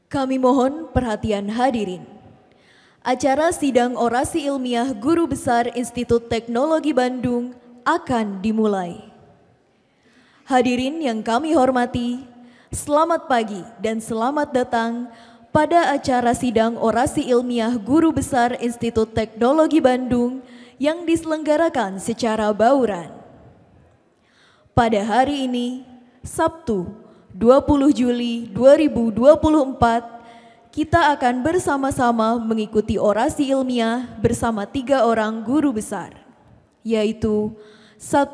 Kami mohon perhatian hadirin. Acara sidang orasi ilmiah Guru Besar Institut Teknologi Bandung akan dimulai. Hadirin yang kami hormati, selamat pagi dan selamat datang pada acara sidang orasi ilmiah Guru Besar Institut Teknologi Bandung yang diselenggarakan secara bauran. Pada hari ini, Sabtu 20 Juli 2024, kita akan bersama-sama mengikuti orasi ilmiah bersama 3 orang guru besar, yaitu 1.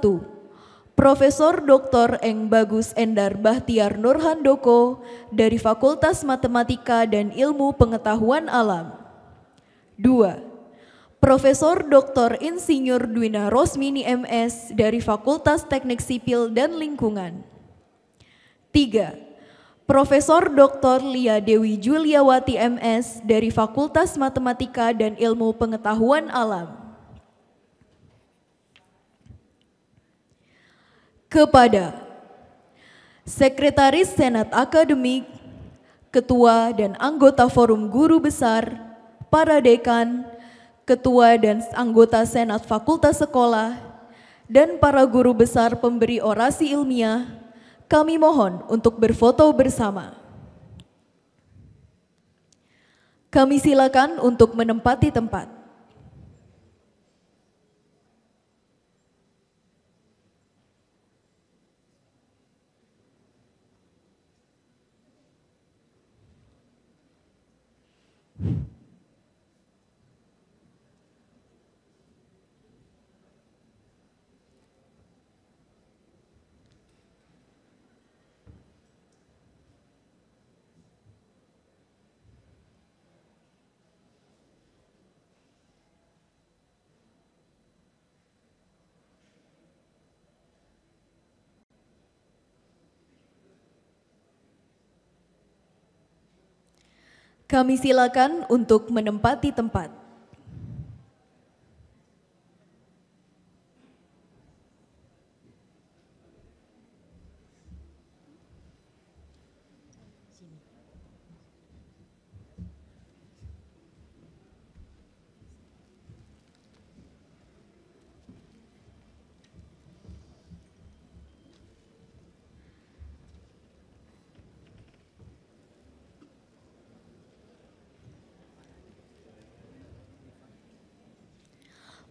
Profesor Dr. Eng Bagus Endar Bahtiar Nurhandoko dari Fakultas Matematika dan Ilmu Pengetahuan Alam. 2. Profesor Dr. Insinyur Dwina Rosmini MS dari Fakultas Teknik Sipil dan Lingkungan. 3. Profesor Dr. Lia Dewi Juliawati MS dari Fakultas Matematika dan Ilmu Pengetahuan Alam. Kepada Sekretaris Senat Akademik, Ketua dan anggota Forum Guru Besar, para dekan, Ketua dan anggota Senat Fakultas Sekolah, dan para guru besar pemberi orasi ilmiah, kami mohon untuk berfoto bersama. Kami silakan untuk menempati tempat. Kami silakan untuk menempati tempat.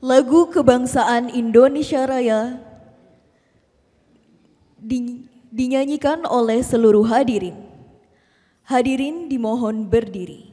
Lagu Kebangsaan Indonesia Raya dinyanyikan oleh seluruh hadirin. Hadirin dimohon berdiri.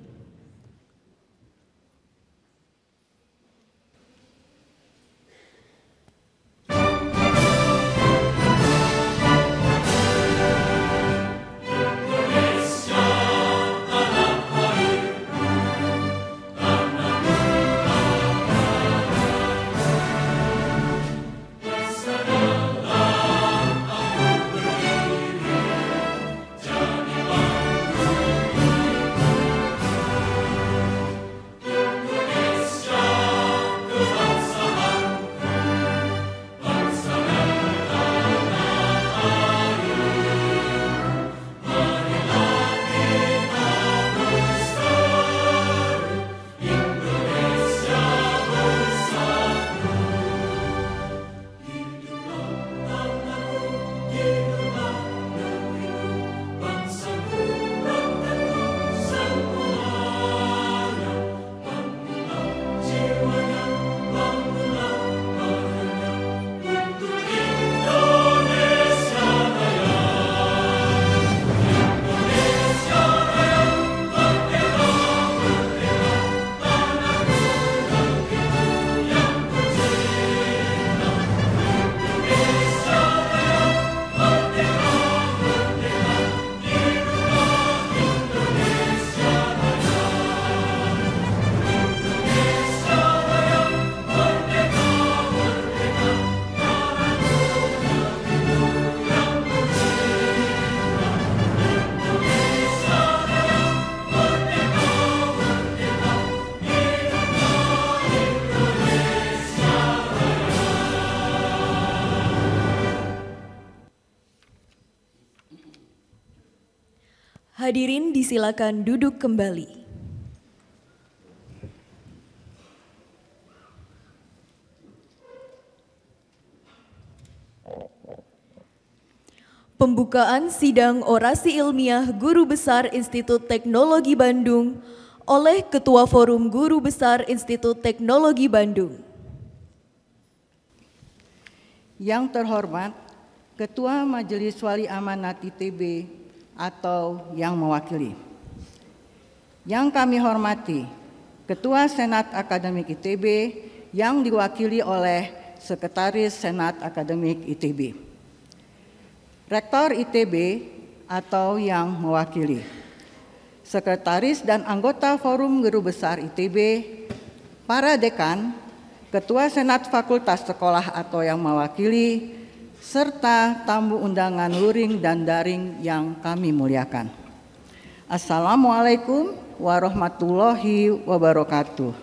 Hadirin disilakan duduk kembali. Pembukaan sidang orasi ilmiah Guru Besar Institut Teknologi Bandung oleh Ketua Forum Guru Besar Institut Teknologi Bandung. Yang terhormat Ketua Majelis Wali Amanat ITB atau yang mewakili. Yang kami hormati Ketua Senat Akademik ITB yang diwakili oleh Sekretaris Senat Akademik ITB. Rektor ITB atau yang mewakili, Sekretaris dan anggota Forum Guru Besar ITB, para dekan, Ketua Senat Fakultas Sekolah atau yang mewakili, serta tamu undangan luring dan daring yang kami muliakan. Assalamualaikum warahmatullahi wabarakatuh.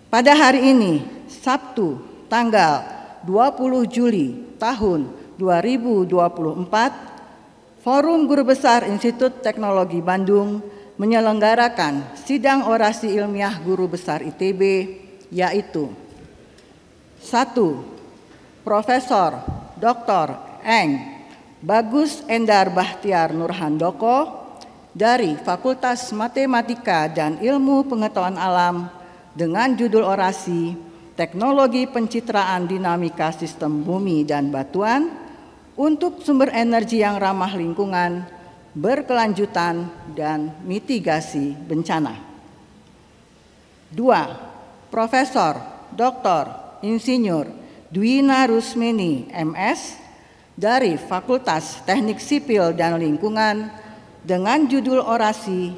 Pada hari ini, Sabtu, tanggal 20 Juli tahun 2024, Forum Guru Besar Institut Teknologi Bandung menyelenggarakan sidang orasi ilmiah Guru Besar ITB, yaitu 1. Profesor Dr. Eng Bagus Endar Bahtiar Nurhandoko dari Fakultas Matematika dan Ilmu Pengetahuan Alam dengan judul orasi Teknologi Pencitraan Dinamika Sistem Bumi dan Batuan untuk sumber energi yang ramah lingkungan, berkelanjutan, dan mitigasi bencana. 2. Profesor Dr. Insinyur Dwina Rusmini MS dari Fakultas Teknik Sipil dan Lingkungan dengan judul orasi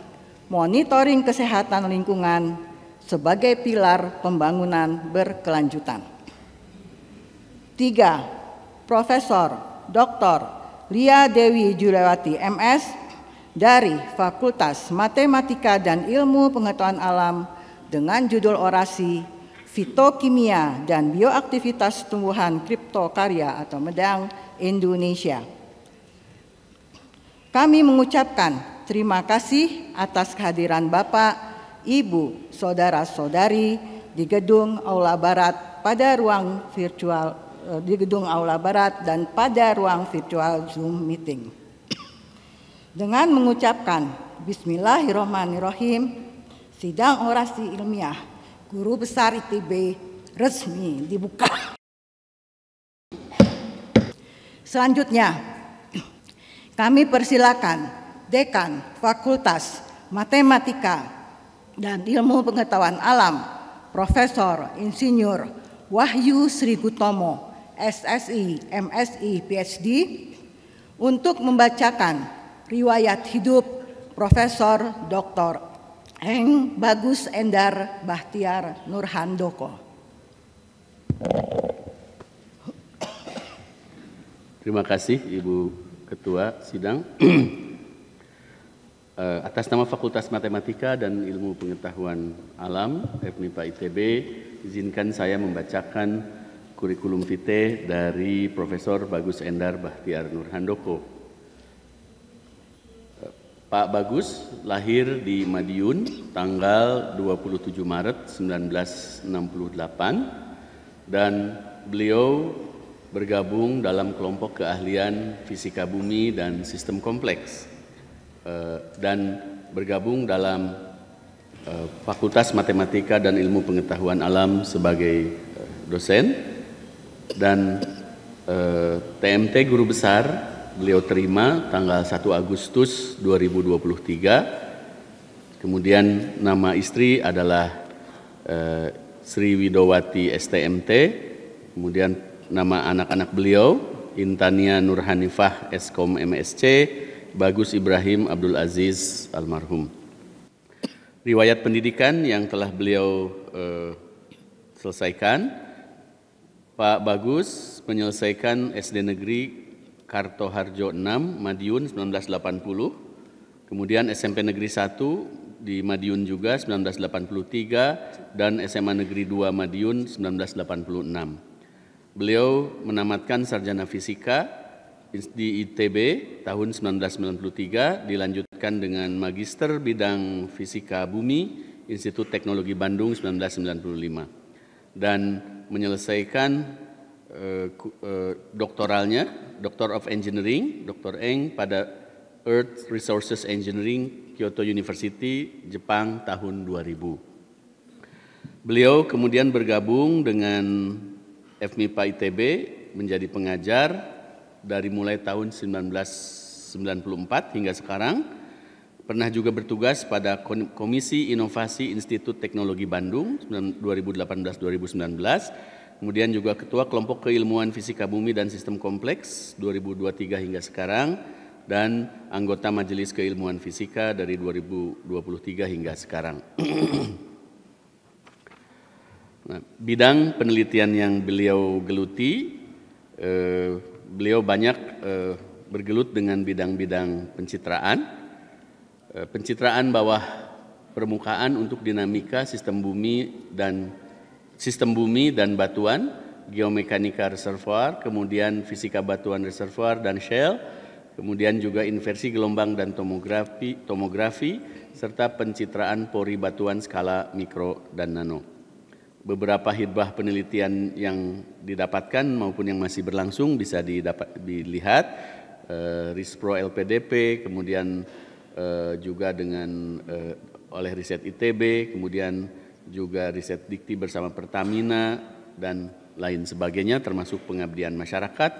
Monitoring Kesehatan Lingkungan sebagai pilar pembangunan berkelanjutan. 3. Profesor Dr. Lia Dewi Julewati MS dari Fakultas Matematika dan Ilmu Pengetahuan Alam dengan judul orasi Fitokimia dan Bioaktivitas Tumbuhan Kriptokarya atau Medang Indonesia. Kami mengucapkan terima kasih atas kehadiran Bapak, Ibu, saudara-saudari di Gedung Aula Barat pada ruang virtual di Gedung Aula Barat dan pada ruang virtual Zoom meeting. Dengan mengucapkan Bismillahirrahmanirrahim, sidang orasi ilmiah Guru Besar ITB resmi dibuka. Selanjutnya, kami persilakan Dekan Fakultas Matematika dan Ilmu Pengetahuan Alam, Profesor Insinyur Wahyu Sri Gutomo, SSI, MSI, PhD, untuk membacakan riwayat hidup Profesor Dr. Eng Bagus Endar Bahtiar Nurhandoko. Terima kasih Ibu Ketua Sidang. Atas nama Fakultas Matematika dan Ilmu Pengetahuan Alam, FMIPA ITB, izinkan saya membacakan kurikulum vitae dari Profesor Bagus Endar Bahtiar Nurhandoko. Pak Bagus lahir di Madiun tanggal 27 Maret 1968 dan beliau bergabung dalam kelompok keahlian fisika bumi dan sistem kompleks dan bergabung dalam Fakultas Matematika dan Ilmu Pengetahuan Alam sebagai dosen dan TMT Guru Besar beliau terima tanggal 1 Agustus 2023. Kemudian nama istri adalah Sri Widowati STMT. Kemudian nama anak-anak beliau Intania Nurhanifah Eskom MSc, Bagus Ibrahim Abdul Aziz almarhum. Riwayat pendidikan yang telah beliau selesaikan, Pak Bagus menyelesaikan SD Negeri Kartoharjo 6 Madiun 1980, kemudian SMP Negeri 1 di Madiun juga 1983 dan SMA Negeri 2 Madiun 1986. Beliau menamatkan sarjana fisika di ITB tahun 1993, dilanjutkan dengan Magister Bidang Fisika Bumi, Institut Teknologi Bandung 1995, dan menyelesaikan doktoralnya, Doctor of Engineering, Dr. Eng, pada Earth Resources Engineering, Kyoto University, Jepang tahun 2000. Beliau kemudian bergabung dengan FMIPA ITB menjadi pengajar dari mulai tahun 1994 hingga sekarang. Pernah juga bertugas pada Komisi Inovasi Institut Teknologi Bandung 2018-2019, kemudian juga Ketua Kelompok Keilmuan Fisika Bumi dan Sistem Kompleks 2023 hingga sekarang, dan anggota Majelis Keilmuan Fisika dari 2023 hingga sekarang. Nah, bidang penelitian yang beliau geluti, beliau banyak bergelut dengan bidang-bidang pencitraan. Pencitraan bawah permukaan untuk dinamika sistem bumi dan batuan, geomekanika reservoir, kemudian fisika batuan reservoir dan shell, kemudian juga inversi gelombang dan tomografi, serta pencitraan pori batuan skala mikro dan nano. Beberapa hibah penelitian yang didapatkan maupun yang masih berlangsung bisa dilihat, RISPRO LPDP, kemudian juga dengan oleh riset ITB, kemudian juga riset Dikti bersama Pertamina dan lain sebagainya, termasuk pengabdian masyarakat,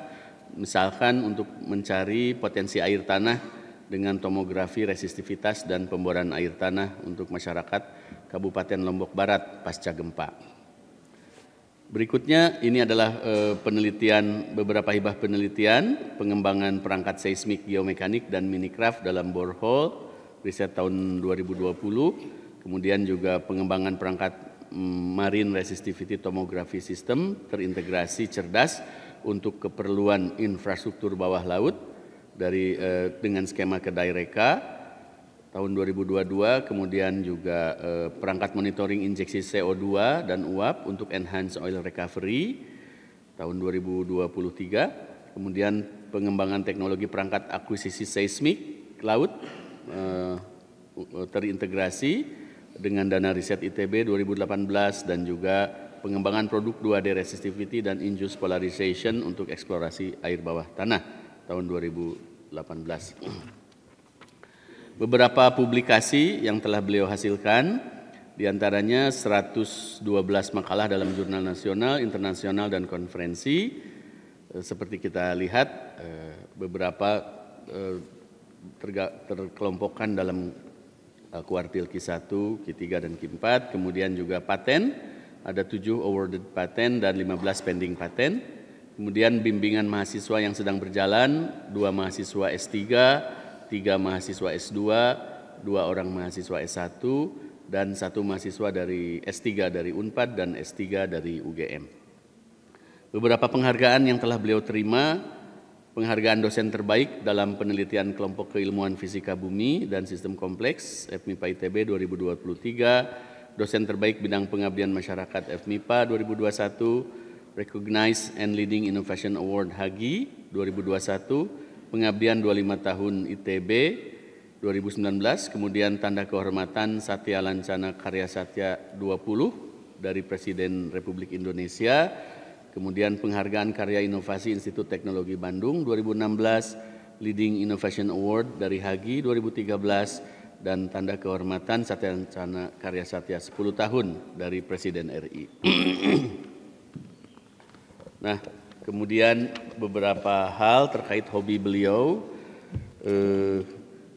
misalkan untuk mencari potensi air tanah dengan tomografi resistivitas dan pemboran air tanah untuk masyarakat Kabupaten Lombok Barat pasca gempa. Berikutnya ini adalah beberapa hibah penelitian pengembangan perangkat seismik geomekanik dan minicraft dalam borehole riset tahun 2020, kemudian juga pengembangan perangkat marine resistivity tomography system terintegrasi cerdas untuk keperluan infrastruktur bawah laut dengan skema kedai reka tahun 2022, kemudian juga perangkat monitoring injeksi CO2 dan uap untuk enhance oil recovery tahun 2023, kemudian pengembangan teknologi perangkat akuisisi seismik laut terintegrasi dengan dana riset ITB 2018, dan juga pengembangan produk 2D resistivity dan induced polarization untuk eksplorasi air bawah tanah tahun 2018. Beberapa publikasi yang telah beliau hasilkan, diantaranya 112 makalah dalam jurnal nasional, internasional, dan konferensi. Seperti kita lihat, beberapa terkelompokkan dalam kuartil Q1, Q3, dan Q4. Kemudian juga paten, ada 7 awarded paten dan 15 pending paten. Kemudian bimbingan mahasiswa yang sedang berjalan, 2 mahasiswa S3, 3 mahasiswa S2, 2 orang mahasiswa S1, dan 1 mahasiswa dari S3 dari UNPAD dan S3 dari UGM. Beberapa penghargaan yang telah beliau terima: penghargaan dosen terbaik dalam penelitian kelompok keilmuan fisika bumi dan sistem kompleks FMIPA ITB 2023, dosen terbaik bidang pengabdian masyarakat FMIPA 2021, Recognized and Leading Innovation Award HAGI 2021, pengabdian 25 tahun ITB 2019, kemudian tanda kehormatan Satya Lancana Karya Satya 20 dari Presiden Republik Indonesia, kemudian penghargaan Karya Inovasi Institut Teknologi Bandung 2016, Leading Innovation Award dari HAGI 2013, dan tanda kehormatan Satya Lancana Karya Satya 10 tahun dari Presiden RI. Nah, kemudian beberapa hal terkait hobi beliau,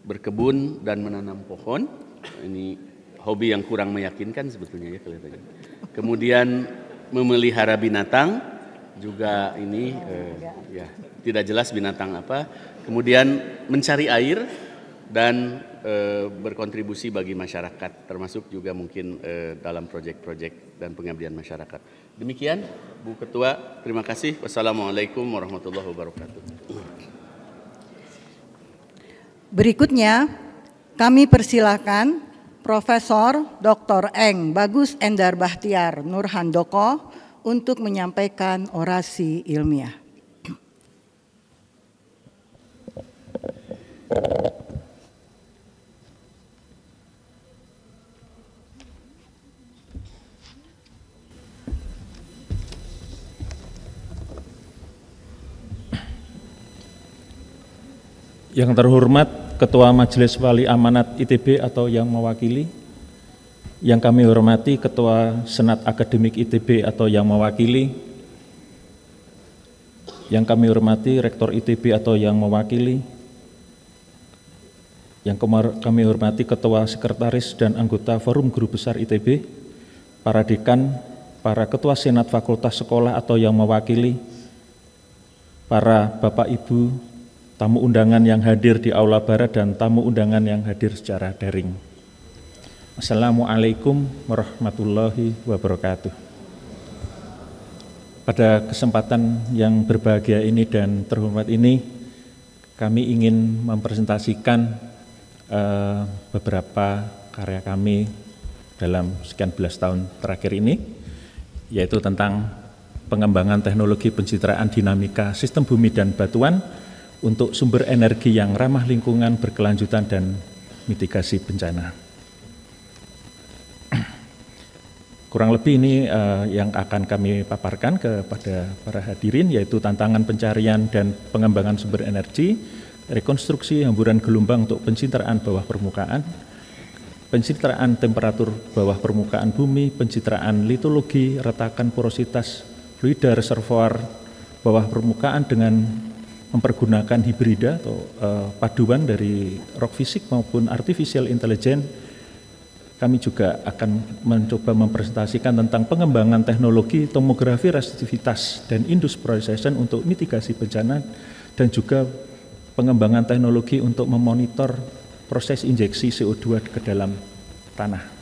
berkebun dan menanam pohon. Ini hobi yang kurang meyakinkan sebetulnya ya kelihatannya. Kemudian memelihara binatang juga ini ya tidak jelas binatang apa. Kemudian mencari air dan berkontribusi bagi masyarakat, termasuk juga mungkin dalam proyek-proyek dan pengabdian masyarakat. Demikian Bu Ketua, terima kasih. Wassalamualaikum warahmatullahi wabarakatuh. Berikutnya kami persilakan Profesor Dr. Eng Bagus Endar Bahtiar Nur Handoko untuk menyampaikan orasi ilmiah. Yang terhormat Ketua Majelis Wali Amanat ITB atau yang mewakili, yang kami hormati Ketua Senat Akademik ITB atau yang mewakili, yang kami hormati Rektor ITB atau yang mewakili, yang kami hormati Ketua Sekretaris dan anggota Forum Guru Besar ITB, para dekan, para Ketua Senat Fakultas Sekolah atau yang mewakili, para Bapak Ibu, tamu undangan yang hadir di Aula Barat dan tamu undangan yang hadir secara daring. Assalamualaikum warahmatullahi wabarakatuh. Pada kesempatan yang berbahagia ini dan terhormat ini, kami ingin mempresentasikan beberapa karya kami dalam sekian belas tahun terakhir ini, yaitu tentang pengembangan teknologi pencitraan dinamika sistem bumi dan batuan untuk sumber energi yang ramah lingkungan, berkelanjutan, dan mitigasi bencana. Kurang lebih ini yang akan kami paparkan kepada para hadirin, yaitu tantangan pencarian dan pengembangan sumber energi, rekonstruksi hamburan gelombang untuk pencitraan bawah permukaan, pencitraan temperatur bawah permukaan bumi, pencitraan litologi, retakan porositas fluida reservoir bawah permukaan dengan mempergunakan hibrida atau paduan dari rock fisik maupun artificial intelligence. Kami juga akan mencoba mempresentasikan tentang pengembangan teknologi tomografi resistivitas dan industrialization untuk mitigasi bencana, dan juga pengembangan teknologi untuk memonitor proses injeksi CO2 ke dalam tanah.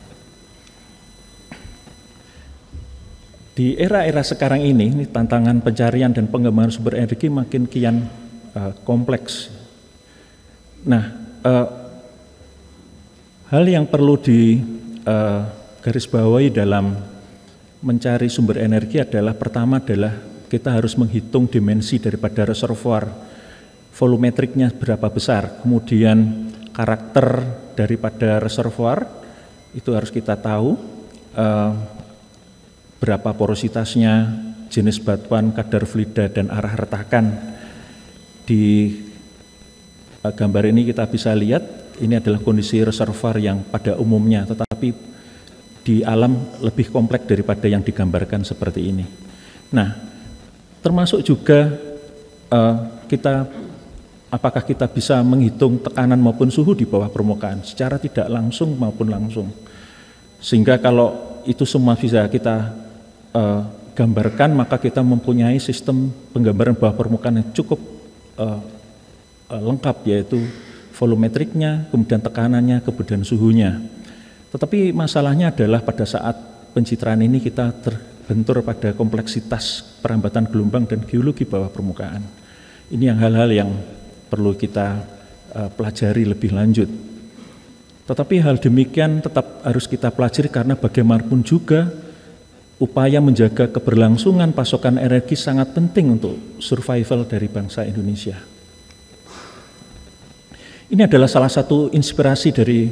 Di era-era sekarang ini tantangan pencarian dan pengembangan sumber energi makin kian kompleks. Nah, hal yang perlu digarisbawahi dalam mencari sumber energi adalah, pertama adalah kita harus menghitung dimensi daripada reservoir, volumetriknya berapa besar, kemudian karakter daripada reservoir itu harus kita tahu, berapa porositasnya, jenis batuan, kadar fluida, dan arah retakan. Di gambar ini kita bisa lihat, ini adalah kondisi reservoir yang pada umumnya, tetapi di alam lebih kompleks daripada yang digambarkan seperti ini. Nah, termasuk juga apakah kita bisa menghitung tekanan maupun suhu di bawah permukaan secara tidak langsung maupun langsung. Sehingga kalau itu semua bisa kita gambarkan, maka kita mempunyai sistem penggambaran bawah permukaan yang cukup lengkap, yaitu volumetriknya, kemudian tekanannya, kemudian suhunya. Tetapi masalahnya adalah pada saat pencitraan ini kita terbentur pada kompleksitas perambatan gelombang dan geologi bawah permukaan. Ini yang hal-hal yang perlu kita pelajari lebih lanjut. Tetapi hal demikian tetap harus kita pelajari karena bagaimanapun juga upaya menjaga keberlangsungan pasokan energi sangat penting untuk survival dari bangsa Indonesia. Ini adalah salah satu inspirasi dari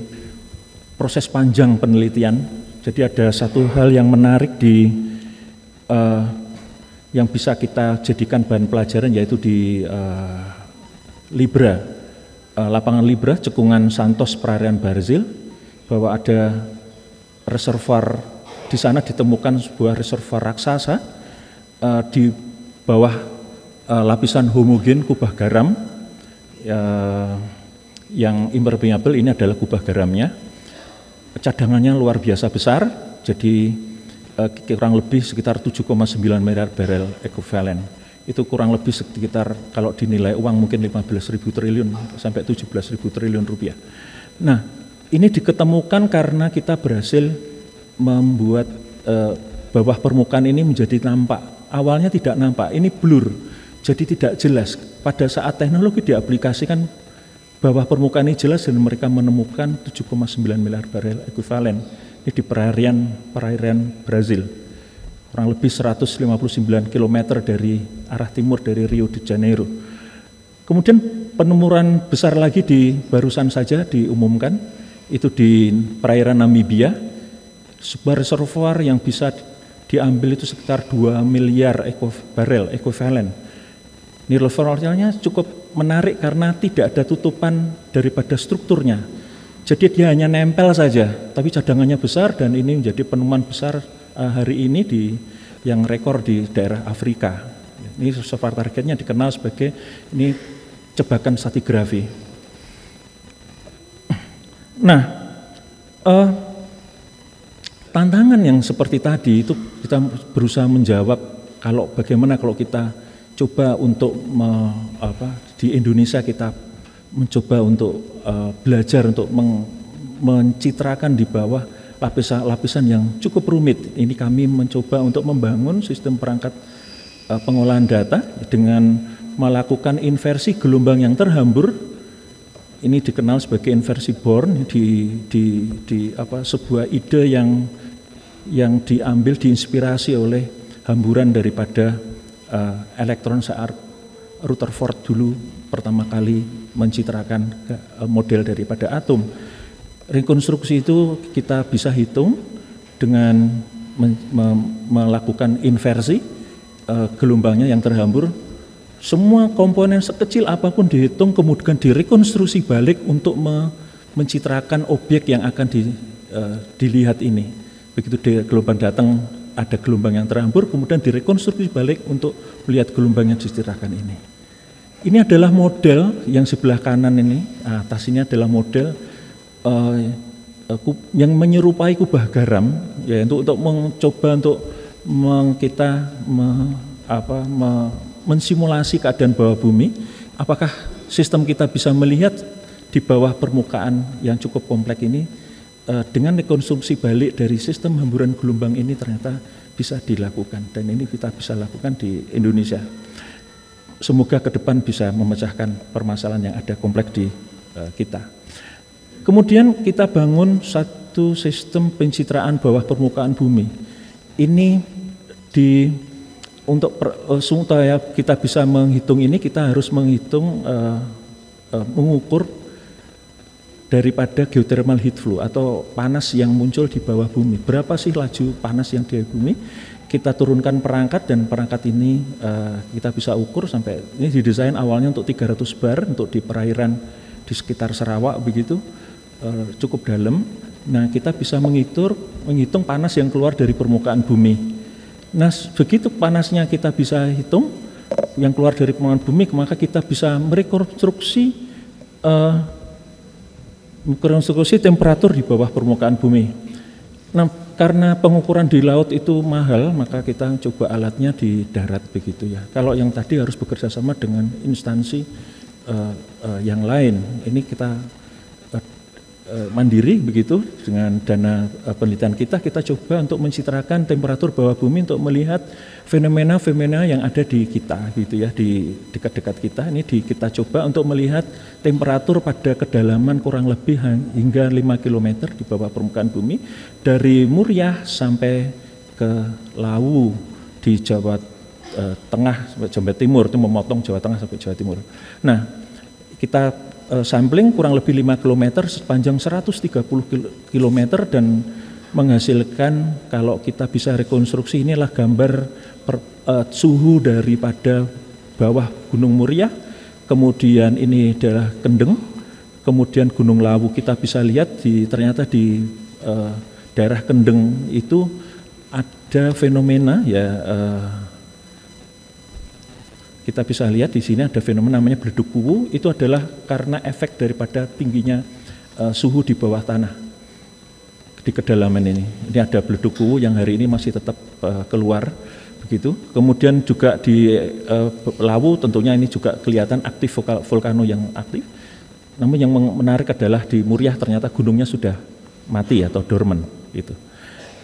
proses panjang penelitian. Jadi ada satu hal yang menarik yang bisa kita jadikan bahan pelajaran, yaitu di Libra, lapangan Libra, cekungan Santos, perairan Brazil, bahwa ada reservoir. Di sana ditemukan sebuah reservoir raksasa di bawah lapisan homogen kubah garam yang impermeable. Ini adalah kubah garamnya. Cadangannya luar biasa besar, jadi kurang lebih sekitar 7,9 miliar barel ekuivalen. Itu kurang lebih sekitar, kalau dinilai uang mungkin 15.000 triliun sampai 17.000 triliun rupiah. Nah, ini diketemukan karena kita berhasil membuat bawah permukaan ini menjadi nampak. Awalnya tidak nampak, ini blur, jadi tidak jelas. Pada saat teknologi diaplikasikan, bawah permukaan ini jelas dan mereka menemukan 7,9 miliar barel ekuivalen. Ini di perairan Brazil, kurang lebih 159 km dari arah timur dari Rio de Janeiro. Kemudian penemuan besar lagi barusan saja diumumkan, itu di perairan Namibia. Sebuah reservoir yang bisa diambil itu sekitar 2 miliar barel ekuivalen. Ini reservoirnya cukup menarik karena tidak ada tutupan daripada strukturnya. Jadi dia hanya nempel saja, tapi cadangannya besar dan ini menjadi penemuan besar hari ini yang rekor di daerah Afrika. Ini reservoir targetnya dikenal sebagai ini cebakan stratigrafi. Nah, tantangan yang seperti tadi itu kita berusaha menjawab bagaimana kalau kita coba untuk di Indonesia kita mencoba untuk belajar untuk mencitrakan di bawah lapisan yang cukup rumit. Ini kami mencoba untuk membangun sistem perangkat pengolahan data dengan melakukan inversi gelombang yang terhambur. Ini dikenal sebagai inversi Born di sebuah ide yang diambil diinspirasi oleh hamburan daripada elektron saat Rutherford dulu pertama kali mencitrakan model daripada atom. Rekonstruksi itu kita bisa hitung dengan melakukan inversi gelombangnya yang terhambur. Semua komponen sekecil apapun dihitung kemudian direkonstruksi balik untuk mencitrakan objek yang akan dilihat ini. Begitu gelombang datang ada gelombang yang terhambur, kemudian direkonstruksi balik untuk melihat gelombang yang dicitrakan ini. Ini adalah model yang sebelah kanan ini, atas ini adalah model yang menyerupai kubah garam, ya untuk mencoba untuk kita mensimulasi keadaan bawah bumi. Apakah sistem kita bisa melihat di bawah permukaan yang cukup kompleks ini? Dengan rekonstruksi balik dari sistem hamburan gelombang ini ternyata bisa dilakukan dan ini kita bisa lakukan di Indonesia. Semoga ke depan bisa memecahkan permasalahan yang ada kompleks di kita. Kemudian kita bangun satu sistem pencitraan bawah permukaan bumi. Ini supaya kita bisa menghitung ini, kita harus menghitung mengukur daripada geothermal heat flow atau panas yang muncul di bawah bumi. Berapa sih laju panas yang di bumi? Kita turunkan perangkat dan perangkat ini kita bisa ukur sampai ini didesain awalnya untuk 300 bar untuk di perairan di sekitar Sarawak begitu, cukup dalam. Nah, kita bisa menghitung panas yang keluar dari permukaan bumi. Nah, begitu panasnya kita bisa hitung yang keluar dari permukaan bumi, maka kita bisa merekonstruksi temperatur di bawah permukaan bumi. Nah, karena pengukuran di laut itu mahal, maka kita coba alatnya di darat begitu ya. Kalau yang tadi harus bekerja sama dengan instansi yang lain. Ini kita mandiri begitu dengan dana penelitian kita coba untuk mencitrakan temperatur bawah bumi untuk melihat fenomena-fenomena yang ada di kita gitu ya, di dekat-dekat kita. Ini kita coba untuk melihat temperatur pada kedalaman kurang lebih hingga 5 km di bawah permukaan bumi dari Muryah sampai ke Lawu di Jawa Tengah sampai Jawa Timur, itu memotong Jawa Tengah sampai Jawa Timur. Nah, kita sampling kurang lebih 5 km sepanjang 130 km dan menghasilkan, kalau kita bisa rekonstruksi, inilah gambar suhu daripada bawah Gunung Muryah, kemudian ini adalah Kendeng, kemudian Gunung Lawu. Kita bisa lihat ternyata di daerah Kendeng itu ada fenomena ya, kita bisa lihat di sini ada fenomena namanya beleduk kuwu. Itu adalah karena efek daripada tingginya suhu di bawah tanah di kedalaman ini. Ini ada beleduk kuwu yang hari ini masih tetap keluar begitu. Kemudian juga di Lawu tentunya ini juga kelihatan aktif volcano yang aktif. Namun yang menarik adalah di Muryah ternyata gunungnya sudah mati atau dormant gitu.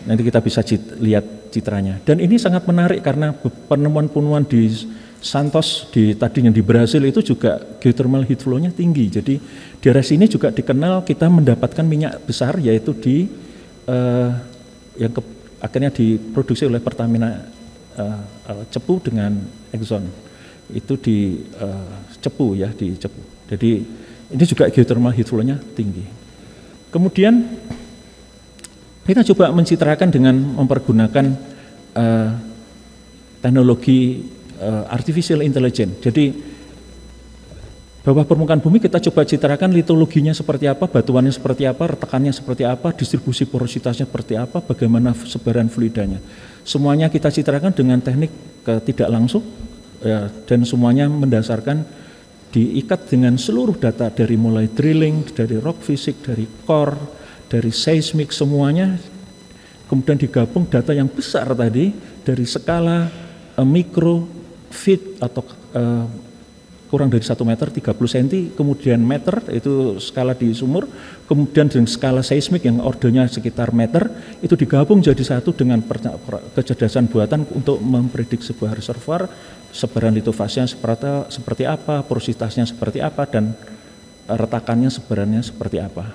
Nanti kita bisa lihat citranya. Dan ini sangat menarik karena penemuan-penemuan di Santos tadinya di Brasil itu juga geothermal heat flow-nya tinggi. Jadi di daerah sini juga dikenal kita mendapatkan minyak besar, yaitu yang akhirnya diproduksi oleh Pertamina Cepu dengan Exxon. Itu di Cepu ya, di Cepu. Jadi ini juga geothermal heat flow-nya tinggi. Kemudian kita coba mencitrakan dengan mempergunakan teknologi artificial intelligence. Jadi bawah permukaan bumi kita coba citrakan litologinya seperti apa, batuannya seperti apa, retakannya seperti apa, distribusi porositasnya seperti apa, bagaimana sebaran fluidanya. Semuanya kita citrakan dengan teknik tidak langsung, ya, dan semuanya mendasarkan diikat dengan seluruh data dari mulai drilling, dari rock physics, dari core, dari seismik, semuanya kemudian digabung data yang besar tadi dari skala mikro, feet atau kurang dari 1 meter, 30 cm, kemudian meter, itu skala di sumur, kemudian dengan skala seismik yang ordernya sekitar meter, itu digabung jadi satu dengan kecerdasan buatan untuk memprediksi sebuah reservoir, sebaran litofasnya seperti apa, porositasnya seperti apa, dan retakannya, sebarannya seperti apa.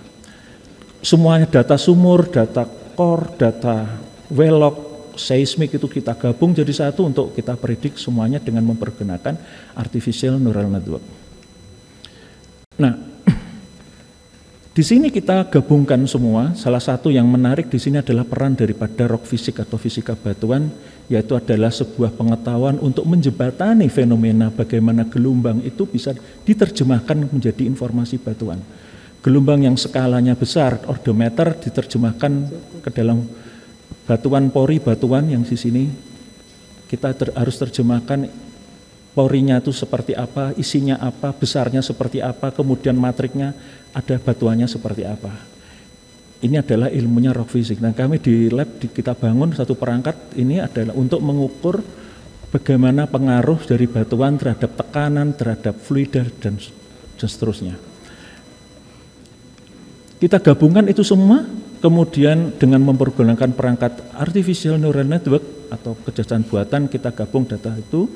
Semuanya data sumur, data core, data wellock, seismik itu kita gabung jadi satu untuk kita predik semuanya dengan mempergunakan artificial neural network. Nah, di sini kita gabungkan semua. Salah satu yang menarik di sini adalah peran daripada rock physics atau fisika batuan, yaitu adalah sebuah pengetahuan untuk menjembatani fenomena bagaimana gelombang itu bisa diterjemahkan menjadi informasi batuan. Gelombang yang skalanya besar, ordometer, diterjemahkan ke dalam batuan pori, batuan yang di sini kita harus terjemahkan porinya itu seperti apa, isinya apa, besarnya seperti apa, kemudian matriknya ada batuannya seperti apa. Ini adalah ilmunya rock physics. Nah, kami di lab kita bangun satu perangkat ini adalah untuk mengukur bagaimana pengaruh dari batuan terhadap tekanan, terhadap fluida dan seterusnya. Kita gabungkan itu semua. Kemudian dengan mempergunakan perangkat artificial neural network atau kecerdasan buatan, kita gabung data itu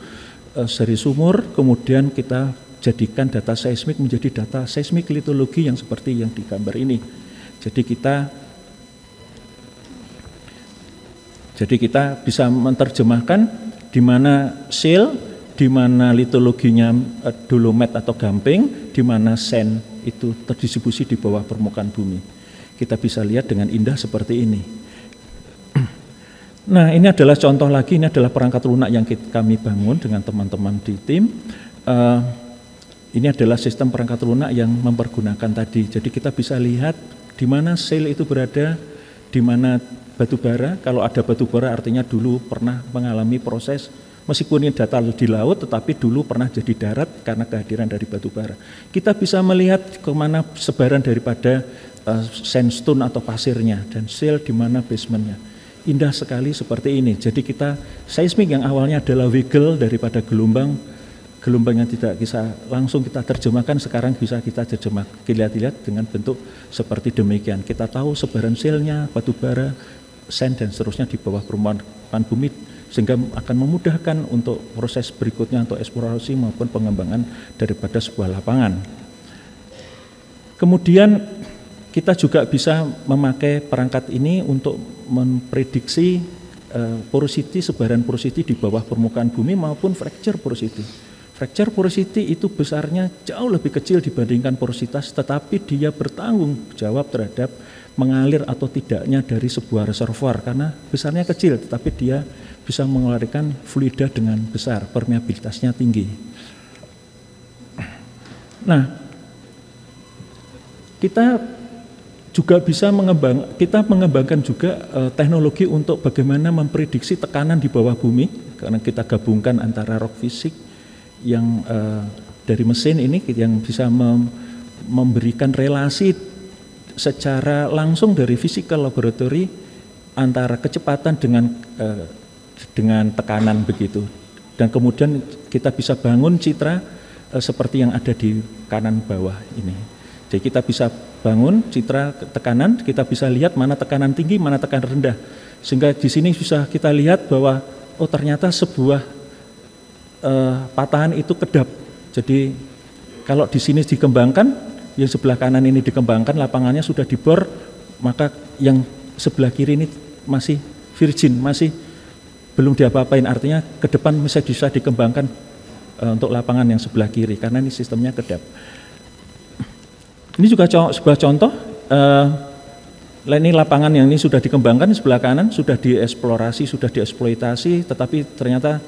dari sumur, kemudian kita jadikan data seismik menjadi data seismik litologi yang seperti yang di gambar ini. Jadi kita bisa menerjemahkan di mana shale, di mana litologinya dolomite atau gamping, di mana sand itu terdistribusi di bawah permukaan bumi. Kita bisa lihat dengan indah seperti ini. Nah, ini adalah contoh lagi, ini adalah perangkat lunak yang kami bangun dengan teman-teman di tim. Ini adalah sistem perangkat lunak yang mempergunakan tadi. Jadi kita bisa lihat di mana shale itu berada, di mana batu bara. Kalau ada batu bara artinya dulu pernah mengalami proses, meskipun ini data di laut, tetapi dulu pernah jadi darat karena kehadiran dari batu bara. Kita bisa melihat kemana sebaran daripada sandstone atau pasirnya, dan shale di mana basementnya. Indah sekali seperti ini. Jadi kita seismik yang awalnya adalah wiggle daripada gelombang yang tidak bisa langsung kita terjemahkan, sekarang bisa kita terjemahkan, lihat-lihat dengan bentuk seperti demikian. Kita tahu sebaran shale-nya, batu bara, sand dan seterusnya di bawah permukaan bumi, sehingga akan memudahkan untuk proses berikutnya untuk eksplorasi maupun pengembangan daripada sebuah lapangan. Kemudian kita juga bisa memakai perangkat ini untuk memprediksi porosity, sebaran porosity di bawah permukaan bumi maupun fracture porosity. Fracture porosity itu besarnya jauh lebih kecil dibandingkan porositas, tetapi dia bertanggung jawab terhadap mengalir atau tidaknya dari sebuah reservoir, karena besarnya kecil tetapi dia bisa mengeluarkan fluida dengan besar, permeabilitasnya tinggi. Nah, kita juga bisa mengembangkan juga teknologi untuk bagaimana memprediksi tekanan di bawah bumi, karena kita gabungkan antara rock physics yang dari mesin ini yang bisa memberikan relasi secara langsung dari physical laboratory antara kecepatan dengan tekanan begitu, dan kemudian kita bisa bangun citra seperti yang ada di kanan bawah ini. Jadi kita bisa bangun citra tekanan, kita bisa lihat mana tekanan tinggi, mana tekanan rendah. Sehingga di sini bisa kita lihat bahwa oh ternyata sebuah patahan itu kedap. Jadi kalau di sini dikembangkan, yang sebelah kanan ini dikembangkan, lapangannya sudah dibor, maka yang sebelah kiri ini masih virgin, masih belum diapa-apain. Artinya ke depan bisa dikembangkan untuk lapangan yang sebelah kiri, karena ini sistemnya kedap. Ini juga sebuah contoh, ini lapangan yang ini sudah dikembangkan, sebelah kanan sudah dieksplorasi, sudah dieksploitasi, tetapi ternyata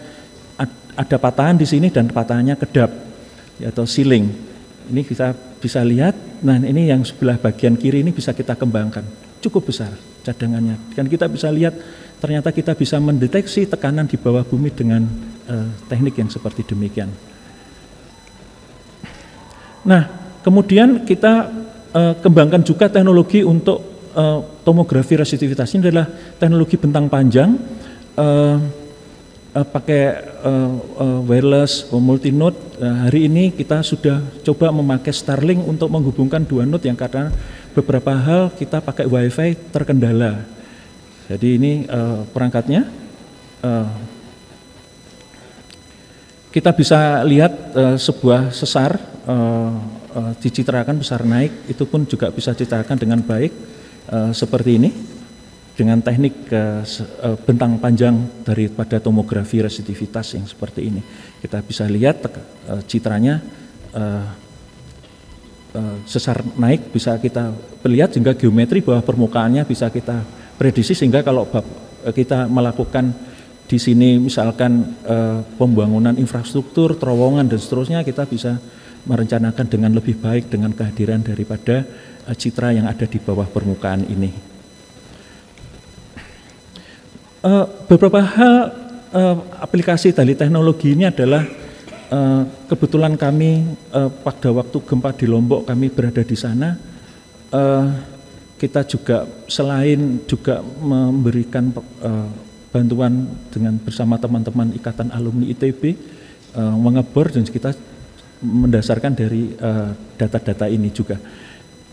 ada patahan di sini dan patahannya kedap atau siling. Ini kita bisa lihat. Nah, ini yang sebelah bagian kiri ini bisa kita kembangkan. Cukup besar cadangannya. Dan kita bisa lihat ternyata kita bisa mendeteksi tekanan di bawah bumi dengan teknik yang seperti demikian. Nah, kemudian kita kembangkan juga teknologi untuk tomografi resistivitas. Ini adalah teknologi bentang panjang, pakai wireless multinode. Hari ini kita sudah coba memakai Starlink untuk menghubungkan dua node yang karena beberapa hal kita pakai WiFi terkendala. Jadi ini perangkatnya. Kita bisa lihat sebuah sesar dicitrakan besar naik, itu pun juga bisa dicitrakan dengan baik seperti ini dengan teknik bentang panjang daripada tomografi resistivitas yang seperti ini. Kita bisa lihat citranya sesar naik bisa kita lihat sehingga geometri bawah permukaannya bisa kita prediksi, sehingga kalau kita melakukan di sini misalkan pembangunan infrastruktur, terowongan dan seterusnya, kita bisa merencanakan dengan lebih baik dengan kehadiran daripada citra yang ada di bawah permukaan ini. Beberapa hal aplikasi dari teknologi ini adalah kebetulan kami pada waktu gempa di Lombok kami berada di sana, kita juga selain juga memberikan bantuan dengan bersama teman-teman Ikatan Alumni ITB mengebor, dan kita mendasarkan dari data-data ini juga.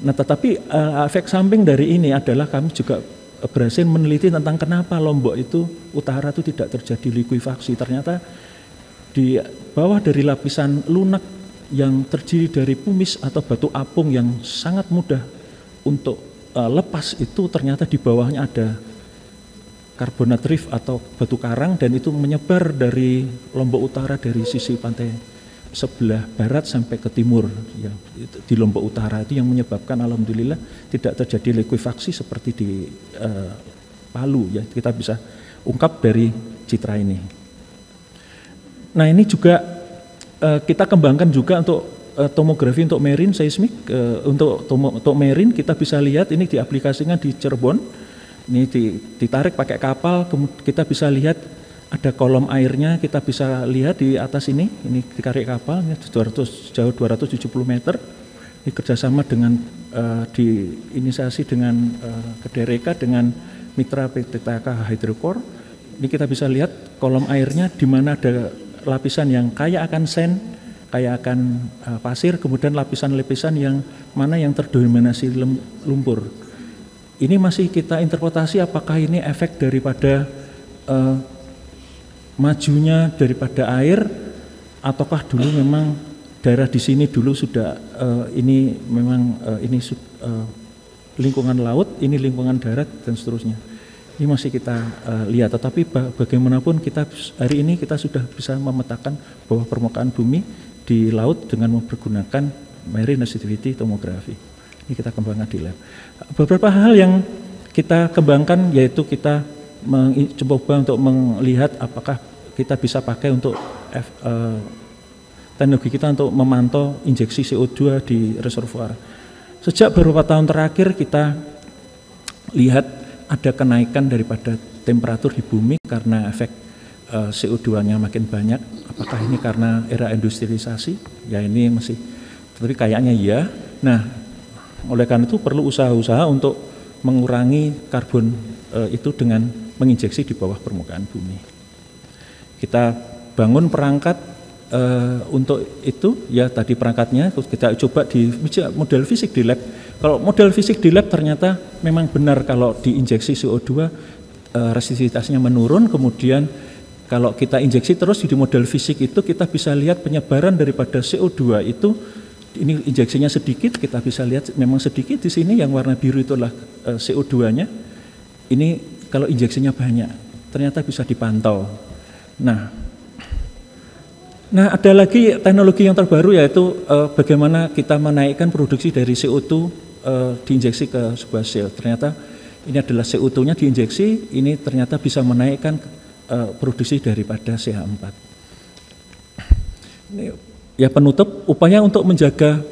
Nah, tetapi efek samping dari ini adalah kami juga berhasil meneliti tentang kenapa Lombok itu utara itu tidak terjadi likuifaksi. Ternyata di bawah dari lapisan lunak yang terdiri dari pumice atau batu apung yang sangat mudah untuk lepas, itu ternyata di bawahnya ada karbonat reef atau batu karang, dan itu menyebar dari Lombok Utara dari sisi pantai sebelah barat sampai ke timur ya, di Lombok Utara, itu yang menyebabkan alhamdulillah tidak terjadi likuifaksi seperti di Palu ya, kita bisa ungkap dari citra ini. Nah, ini juga kita kembangkan juga untuk tomografi untuk marine seismik. Untuk marine kita bisa lihat ini diaplikasikan di Cirebon. Ini ditarik pakai kapal, kita bisa lihat ada kolom airnya, kita bisa lihat di atas ini ditarik kapal, jauh 270 meter. Ini kerjasama dengan diinisiasi dengan Kedereka dengan mitra PTTK Hydrocore. Ini kita bisa lihat kolom airnya di mana ada lapisan yang kaya akan sand, kaya akan pasir, kemudian lapisan-lapisan yang mana yang terdominasi lumpur. Ini masih kita interpretasi apakah ini efek daripada majunya daripada air, ataukah dulu memang daerah di sini dulu sudah ini memang ini lingkungan laut, ini lingkungan darat dan seterusnya. Ini masih kita lihat, tetapi bagaimanapun kita hari ini kita sudah bisa memetakan bawah permukaan bumi di laut dengan menggunakan marine resistivity tomografi. Ini kita kembangkan di lab. Beberapa hal yang kita kembangkan yaitu kita mencoba untuk melihat apakah kita bisa pakai untuk teknologi kita untuk memantau injeksi CO2 di reservoir. Sejak beberapa tahun terakhir kita lihat ada kenaikan daripada temperatur di bumi karena efek CO2-nya makin banyak. Apakah ini karena era industrialisasi? Ya ini masih, tapi kayaknya iya. Nah, oleh karena itu perlu usaha-usaha untuk mengurangi karbon itu dengan menginjeksi di bawah permukaan bumi. Kita bangun perangkat untuk itu, ya tadi perangkatnya kita coba di model fisik di lab. Kalau model fisik di lab ternyata memang benar kalau diinjeksi CO2 resistivitasnya menurun, kemudian kalau kita injeksi terus di model fisik itu kita bisa lihat penyebaran daripada CO2 itu. Ini injeksinya sedikit, kita bisa lihat memang sedikit di sini, yang warna biru itu adalah CO2-nya. Ini kalau injeksinya banyak, ternyata bisa dipantau. Nah ada lagi teknologi yang terbaru yaitu bagaimana kita menaikkan produksi dari CO2 diinjeksi ke sebuah sel. Ternyata ini adalah CO2-nya diinjeksi, ini ternyata bisa menaikkan produksi daripada CH4. Ini ya penutup, upaya untuk menjaga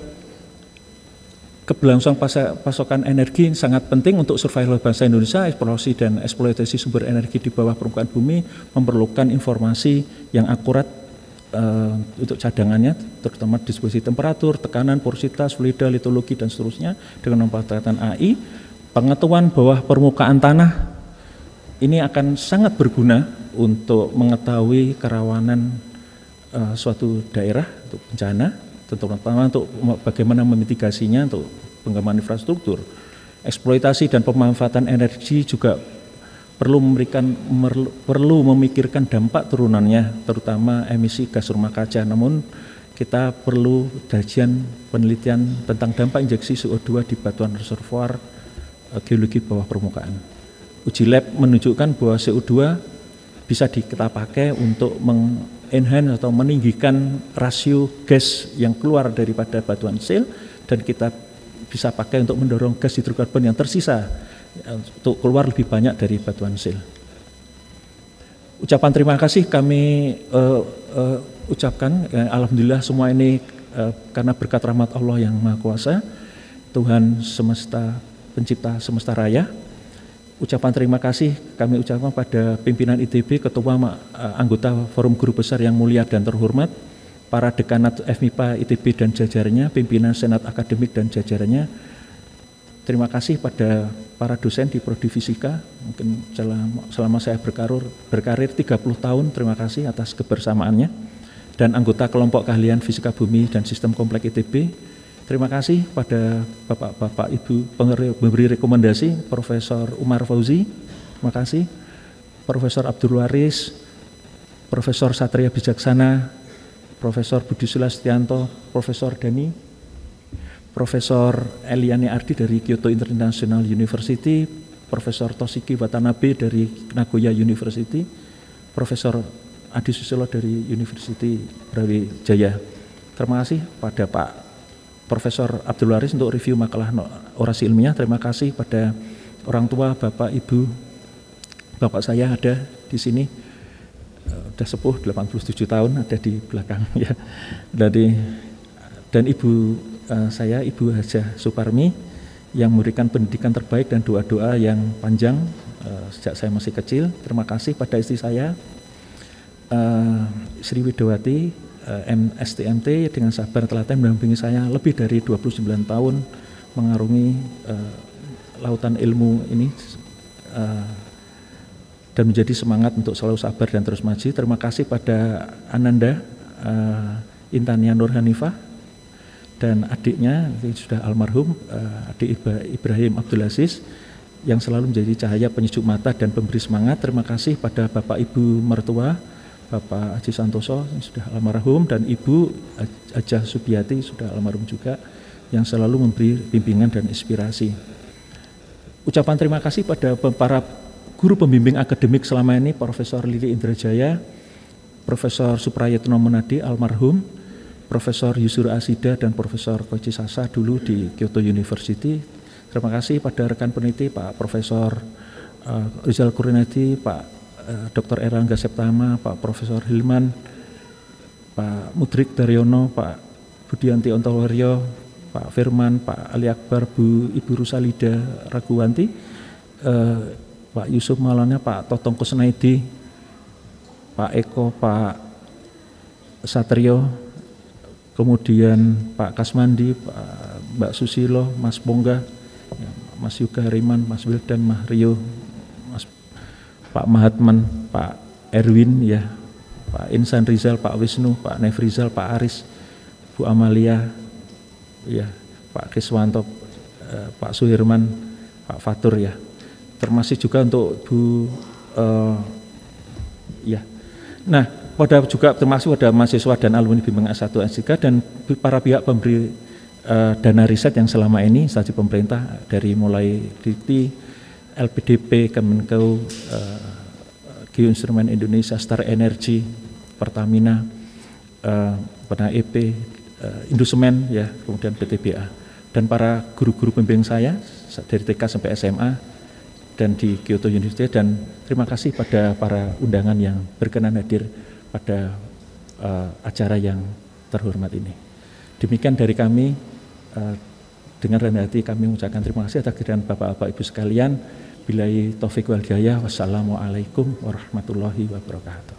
keberlangsungan pasokan energi sangat penting untuk survival bangsa Indonesia. Eksplorasi dan eksploitasi sumber energi di bawah permukaan bumi memerlukan informasi yang akurat untuk cadangannya, terutama disposisi temperatur, tekanan, porositas, fluida, litologi, dan seterusnya dengan memanfaatkan AI. Pengetahuan bawah permukaan tanah ini akan sangat berguna untuk mengetahui kerawanan suatu daerah untuk bencana, terutama untuk bagaimana memitigasinya untuk pengembangan infrastruktur. Eksploitasi dan pemanfaatan energi juga perlu memikirkan dampak turunannya, terutama emisi gas rumah kaca. Namun kita perlu kajian penelitian tentang dampak injeksi CO2 di batuan reservoir geologi bawah permukaan. Uji lab menunjukkan bahwa CO2 bisa kita pakai untuk enhance atau meninggikan rasio gas yang keluar daripada batuan shale, dan kita bisa pakai untuk mendorong gas hidrokarbon yang tersisa untuk keluar lebih banyak dari batuan shale. Ucapan terima kasih kami ucapkan, alhamdulillah semua ini karena berkat rahmat Allah yang Maha Kuasa, Tuhan semesta, pencipta semesta raya. Ucapan terima kasih kami ucapkan pada pimpinan ITB, ketua anggota Forum Guru Besar yang mulia dan terhormat, para dekanat FMIPA ITB dan jajarannya, pimpinan Senat Akademik dan jajarannya. Terima kasih pada para dosen di Prodi Fisika, mungkin selama saya berkarir 30 tahun, terima kasih atas kebersamaannya. Dan anggota kelompok keahlian Fisika Bumi dan Sistem Kompleks ITB, terima kasih pada Bapak Ibu pemberi rekomendasi, Profesor Umar Fauzi, terima kasih, Profesor Abdul Waris, Profesor Satria Bijaksana, Profesor Budi Sulastianto, Profesor Dani, Profesor Eliani Ardi dari Kyoto International University, Profesor Toshiki Watanabe dari Nagoya University, Profesor Adi Susilo dari University Brawijaya. Terima kasih pada Pak Profesor Abdul Waris untuk review makalah orasi ilmiah. Terima kasih pada orang tua, Bapak, Ibu, Bapak saya ada di sini, sudah sepuh 87 tahun ada di belakang ya. Dan Ibu saya, Ibu Hajah Suparmi, yang memberikan pendidikan terbaik dan doa-doa yang panjang sejak saya masih kecil. Terima kasih pada istri saya, Sri Widawati, STMT, dengan sabar telaten mendampingi saya lebih dari 29 tahun mengarungi lautan ilmu ini dan menjadi semangat untuk selalu sabar dan terus maju. Terima kasih pada Ananda Intania Nur Hanifah dan adiknya yang sudah almarhum, adik Ibrahim Abdul Aziz, yang selalu menjadi cahaya penyejuk mata dan pemberi semangat. Terima kasih pada Bapak Ibu mertua, Bapak Haji Santoso yang sudah almarhum, dan Ibu Hajah Subiati sudah almarhum juga, yang selalu memberi bimbingan dan inspirasi. Ucapan terima kasih pada para guru pembimbing akademik selama ini, Profesor Lili Indrajaya, Profesor Suprayitno Munadi almarhum, Profesor Yusur Asida dan Profesor Koichi Sasa dulu di Kyoto University. Terima kasih pada rekan peneliti Pak Profesor Rizal Kurinadi, Pak Dr. Erlangga Septama, Pak Profesor Hilman, Pak Mudrik Daryono, Pak Budianti Ontolwaryo, Pak Firman, Pak Ali Akbar, Ibu Rusalida Raguwanti, Pak Yusuf Maulana, Pak Totong Kusnaidi, Pak Eko, Pak Satrio, kemudian Pak Kasmandi, Mbak Susilo, Mas Bongga, Mas Yuga Hariman, Mas Wildan, Mas Rio, Pak Mahatman, Pak Erwin, ya, Pak Insan Rizal, Pak Wisnu, Pak Nefrizal, Pak Aris, Bu Amalia, ya, Pak Kiswanto, Pak Suhirman, Pak Fatur, ya. Termasuk juga untuk Bu, ya. Nah, pada juga termasuk pada mahasiswa dan alumni bimbingan S1 S3 dan para pihak pemberi dana riset yang selama ini instansi pemerintah dari mulai DITI, LPDP, Kemenkeu, Geoinstrumen Indonesia, Star Energy, Pertamina, EP, Indosemen, ya, kemudian PTBA, dan para guru-guru pembimbing saya dari TK sampai SMA dan di Kyoto University. Dan terima kasih pada para undangan yang berkenan hadir pada acara yang terhormat ini. Demikian dari kami, dengan rendah hati kami mengucapkan terima kasih atas kehadiran Bapak-Bapak Ibu sekalian. Billahi taufik wal hidayah. Wassalamualaikum warahmatullahi wabarakatuh.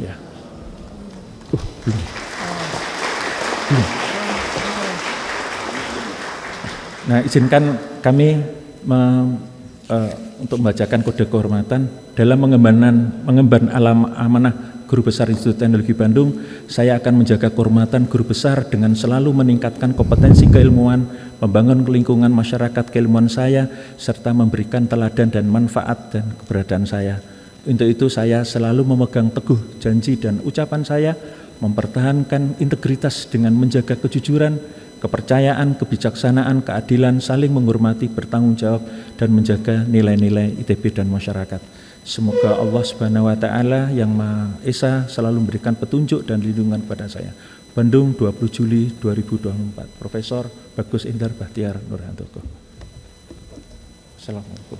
Ya. Belum. Nah, izinkan kami untuk membacakan kode kehormatan dalam mengemban amanah Guru Besar Institut Teknologi Bandung. Saya akan menjaga kehormatan guru besar dengan selalu meningkatkan kompetensi keilmuan, membangun lingkungan masyarakat keilmuan saya, serta memberikan teladan dan manfaat dan keberadaan saya. Untuk itu saya selalu memegang teguh janji dan ucapan saya, mempertahankan integritas dengan menjaga kejujuran, kepercayaan, kebijaksanaan, keadilan, saling menghormati, bertanggung jawab, dan menjaga nilai-nilai ITB dan masyarakat. Semoga Allah Subhanahu wa Ta'ala yang Maha Esa selalu memberikan petunjuk dan lindungan kepada saya. Bandung, 20 Juli 2024. Profesor Bagus Indar Bahtiar Nurhantoko. Assalamualaikum.